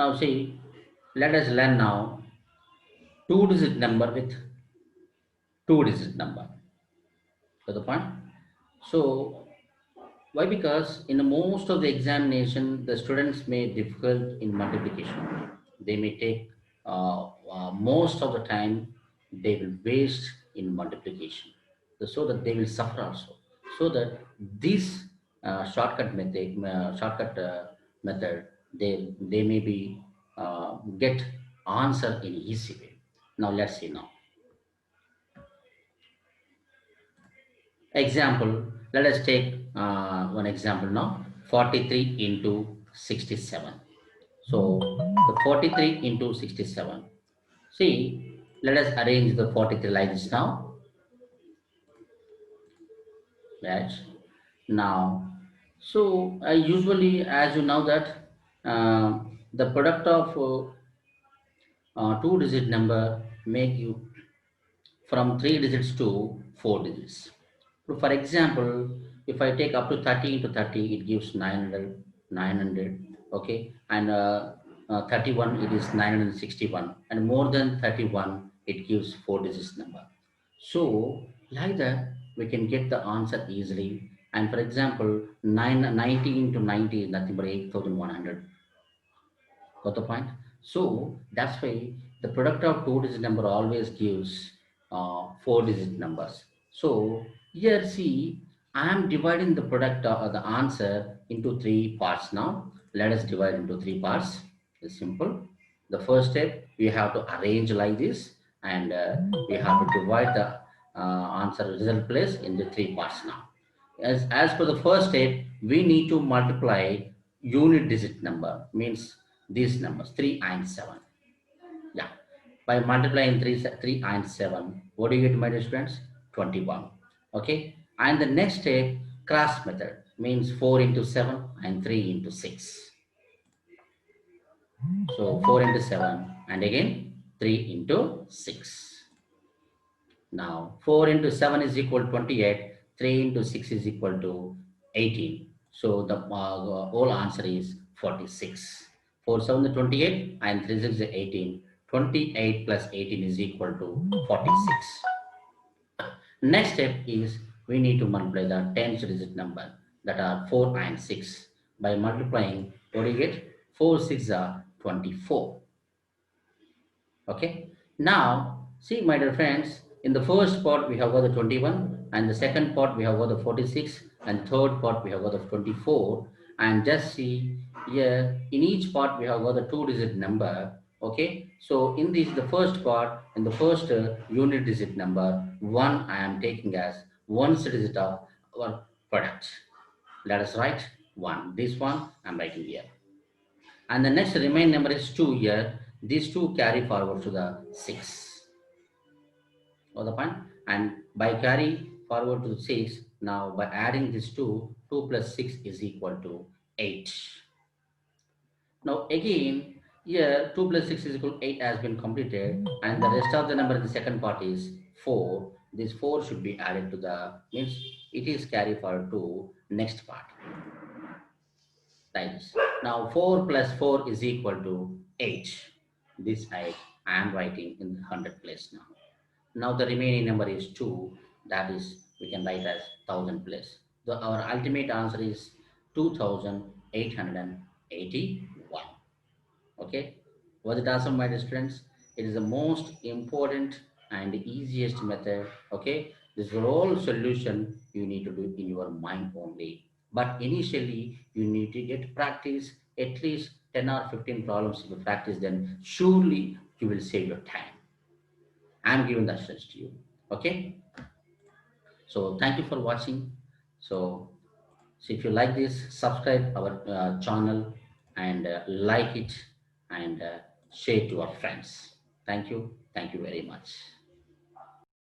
Now see, let us learn now two-digit number with two-digit number. To the point. So why? Because in most of the examination, the students may difficult in multiplication. They may take most of the time they will waste in multiplication, so that they will suffer also. So that this shortcut method, they may be get answer in easy way. Now let's see now. Example, let us take one example now. 43 into 67. So the 43 into 67. See, let us arrange the 43 like this now. Yes. Now, so usually, as you know that the product of two-digit number make you from three digits to four digits. So for example, if I take up to 30 into 30, it gives 900, 900. Okay, and 31, it is 961, and more than 31, it gives four digits number. So like that, we can get the answer easily. And for example, 90 into 90 is nothing but 8,100. Got the point? So that's why the product of two-digit number always gives four-digit numbers. So here, see, I am dividing the product the answer into three parts now. Let us divide into three parts. It's simple. The first step, we have to arrange like this, and we have to divide the answer result place into three parts now. As per the first step, we need to multiply unit digit number, means these numbers 3 and 7. Yeah, by multiplying 3 and 7, what do you get, my dear students? 21. Okay, and the next step, cross method, means 4 into 7 and 3 into 6. So 4 into 7 and again 3 into 6. Now 4 into 7 is equal to 28, 3 into 6 is equal to 18. So the whole answer is 46. 4 7 is 28 and 3 6 is 18. 28 plus 18 is equal to 46. Next step is we need to multiply the tens digit number, that are 4 and 6. By multiplying, what do you get? 4 6 are 24. Okay. Now, see, my dear friends, in the first part we have got the 21, and the second part we have got the 46, and third part we have got the 24. And just see here, in each part we have got the two-digit number. Okay. So in this, the first part, in the first unit digit number, one I am taking as one digit of our product. Let us write one. This one I'm writing here. And the next remaining number is 2 here. These two carry forward to the 6. Or the point? And by carry forward to 6, now by adding this 2, 2 plus 6 is equal to 8. Now again, here 2 plus 6 is equal to 8 has been completed, and the rest of the number in the second part is 4. This 4 should be added to the, means it is carry forward to next part. Like this. Now 4 plus 4 is equal to 8. This 8 I am writing in the 100 place now. Now the remaining number is 2. That is, we can write as 1000 place. Our ultimate answer is 2881. Okay. Was it awesome, my dear students? It is the most important and easiest method. Okay. This whole solution you need to do in your mind only. But initially, you need to get practice, at least 10 or 15 problems. If you practice, then surely you will save your time. I'm giving that assurance to you. Okay. So thank you for watching. So if you like this, subscribe our channel, and like it, and share to our friends. Thank you. Thank you very much.